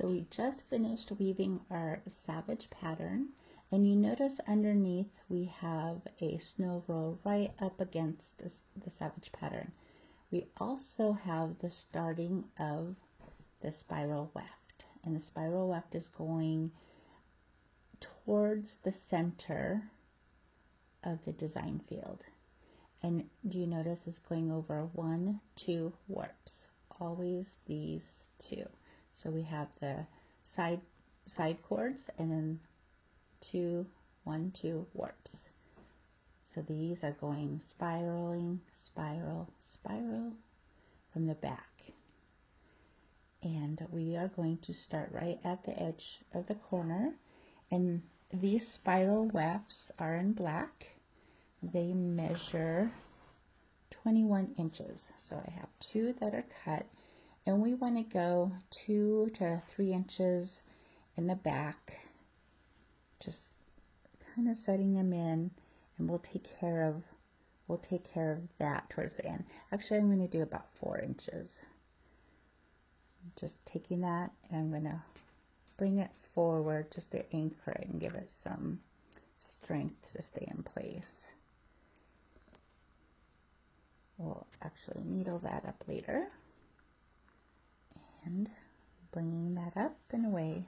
So we just finished weaving our savage pattern, and you notice underneath we have a snow roll right up against the savage pattern. We also have the starting of the spiral weft, and the spiral weft is going towards the center of the design field. And do you notice it's going over 1, 2 warps, always these two. So we have the side cords and then 1, 2 warps. So these are going spiraling, spiral, spiral from the back. And we are going to start right at the edge of the corner. And these spiral wefts are in black. They measure 21 inches. So I have 2 that are cut. And we want to go 2 to 3 inches in the back, just kind of setting them in, and we'll take care of that towards the end. Actually, I'm going to do about 4 inches. Just taking that, and I'm going to bring it forward just to anchor it and give it some strength to stay in place. We'll actually needle that up later. And bringing that up and away.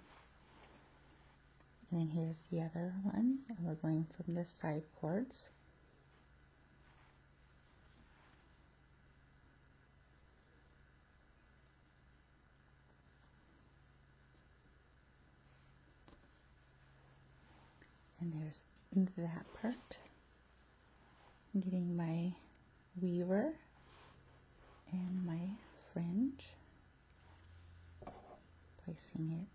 And then here's the other one, and we're going from the side cords. And there's that part. I'm getting my weaver and my fringe, placing it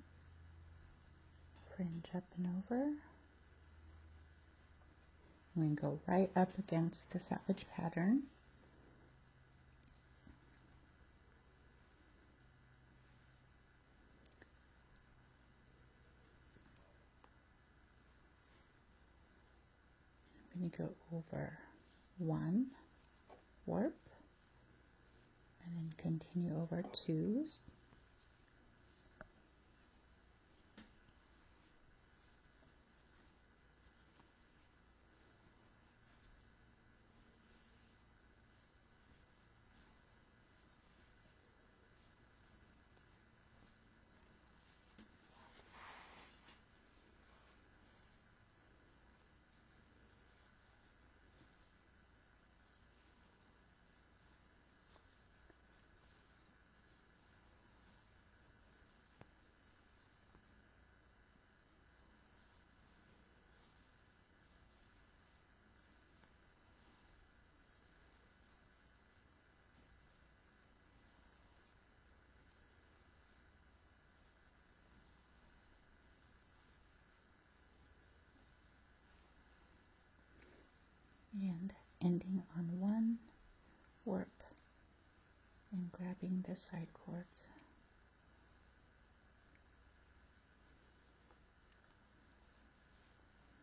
fringe up and over. I'm going to go right up against the savage pattern. I'm going to go over 1 warp and then continue over 2s. And ending on 1 warp and grabbing the side cords.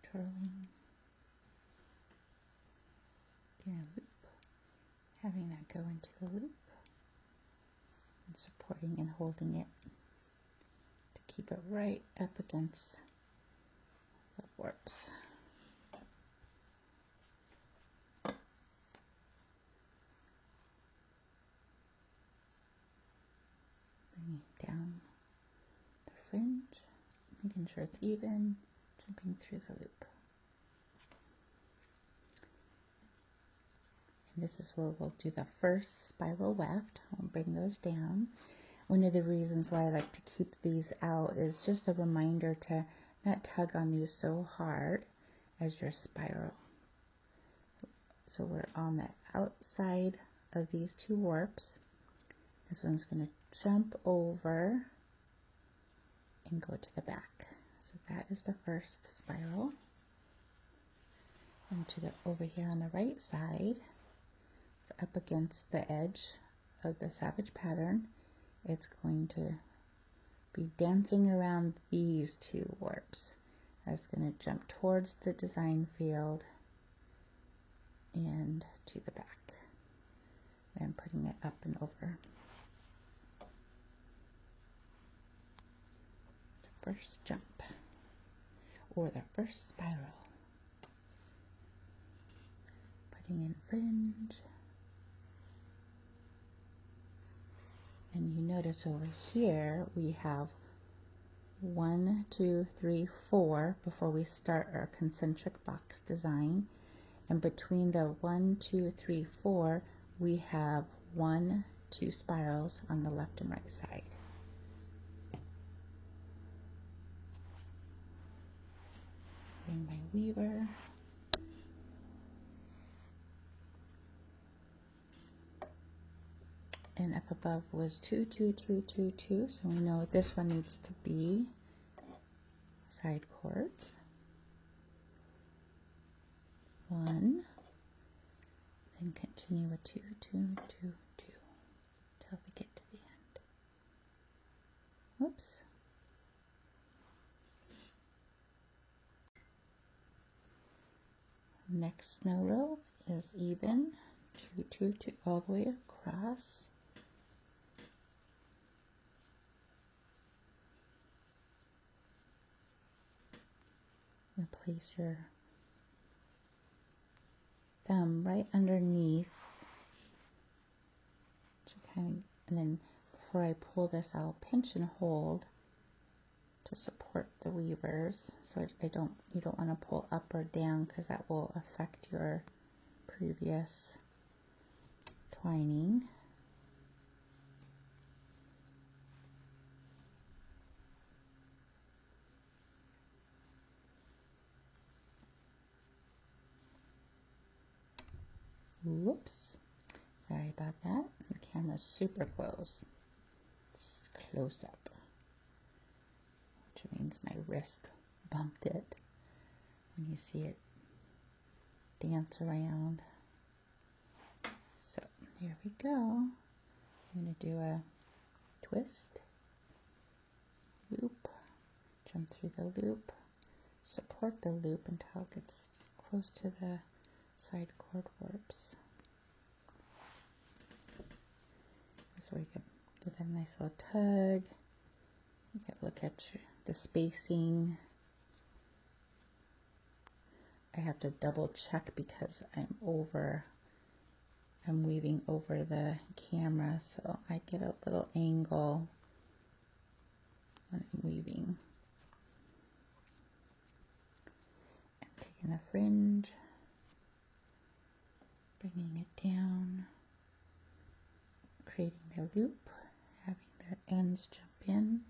Twirling, getting a loop, having that go into the loop, and supporting and holding it to keep it right up against the warps. Bringing down the fringe, making sure it's even, jumping through the loop. And this is where we'll do the first spiral weft. I'll bring those down. One of the reasons why I like to keep these out is just a reminder to not tug on these so hard as your spiral. So we're on the outside of these 2 warps. This one's going to jump over and go to the back. So that is the first spiral. And over here on the right side, it's up against the edge of the savage pattern. It's going to be dancing around these 2 warps. That's going to jump towards the design field and to the back. And putting it up and over. first jump or the first spiral. Putting in fringe. And you notice over here we have 1, 2, 3, 4 before we start our concentric box design. And between the 1, 2, 3, 4, we have 1, 2 spirals on the left and right side. Bring my weaver. And up above was 2, 2, 2, 2, 2. So we know this one needs to be side cords. 1. Then continue with 2, 2, 2, 2 till we get to the end. Whoops. Next snow row is even 2, 2, 2 all the way across. And place your thumb right underneath to and then before I pull this, I'll pinch and hold to support the weavers. So you don't want to pull up or down because that will affect your previous twining. Whoops, sorry about that. The camera's super close. It's close up, which means my wrist bumped it when you see it dance around. So here we go. I'm going to do a twist, loop, jump through the loop, support the loop until it gets close to the side cord warps. So we can give it a nice little tug. You can look at the spacing. I have to double check because I'm weaving over the camera, so I get a little angle when I'm weaving. I'm taking the fringe, bringing it down, creating the loop, having the ends jump in.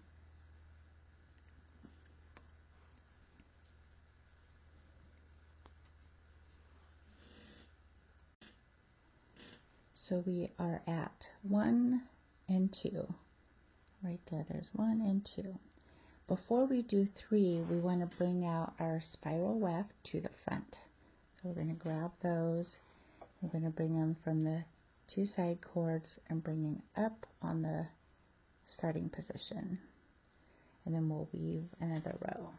So we are at 1 and 2. Right there, there's 1 and 2. Before we do 3, we want to bring out our spiral weft to the front. So we're going to grab those. We're going to bring them from the 2 side cords and bringing up on the starting position. And then we'll weave another row.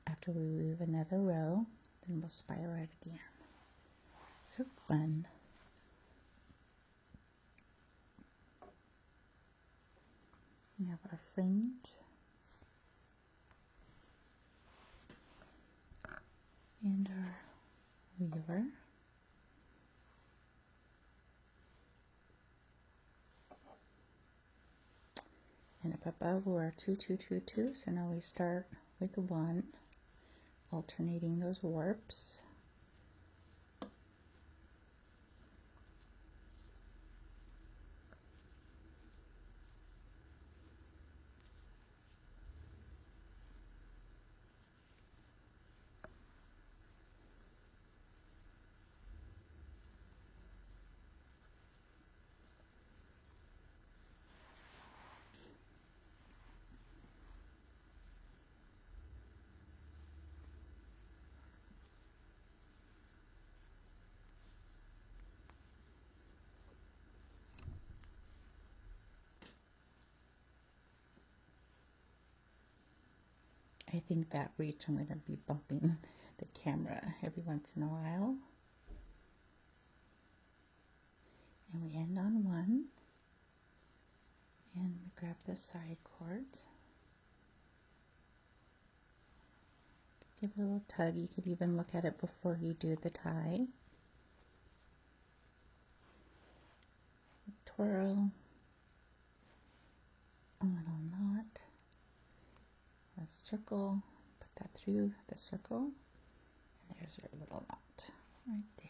After we weave another row, then we'll spiral it again. So fun. We have our fringe. And our weaver. And up above we're 2, 2, 2, 2. So now we start with 1, alternating those warps. I think that reach, I'm going to be bumping the camera every once in a while. And we end on one. And we grab the side cords. Give it a little tug. You could even look at it before you do the tie. Twirl. A little knot. A circle. Put that through the circle. And there's your little knot right there.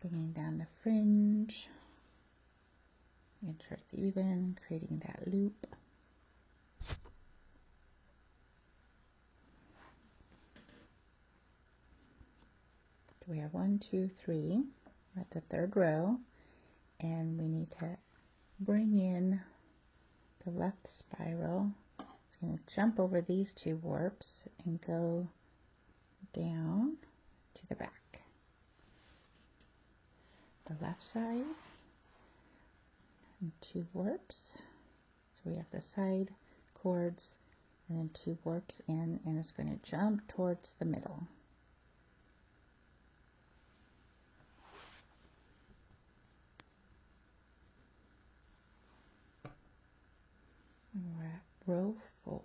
Bringing down the fringe. Make sure it's even, creating that loop. We have 1, 2, 3. We're at the third row, and we need to bring in the left spiral. It's going to jump over these 2 warps and go down to the back. The left side, and 2 warps. So we have the side cords and then 2 warps in, and it's going to jump towards the middle. And we're at row 4.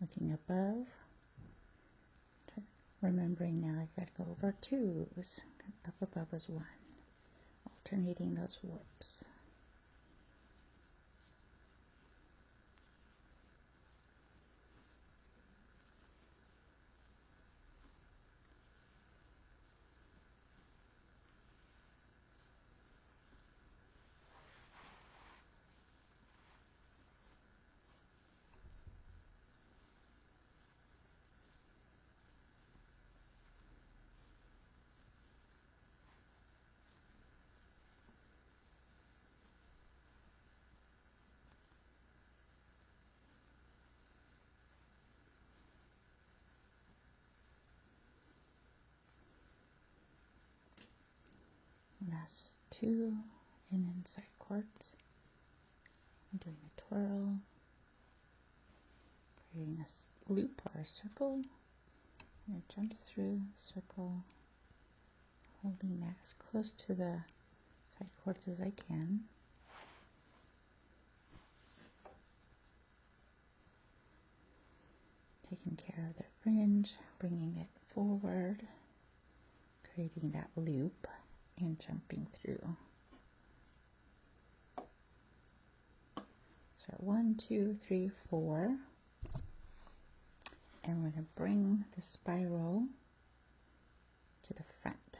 Looking above, remembering now I got to go over 2s. Up above is 1, alternating those warps. Last 2 and inside cords. I'm doing a twirl, creating a loop or a circle, and it jumps through the circle, holding that as close to the side cords as I can. Taking care of the fringe, bringing it forward, creating that loop, and jumping through. So 1, 2, 3, 4, and we're going to bring the spiral to the front.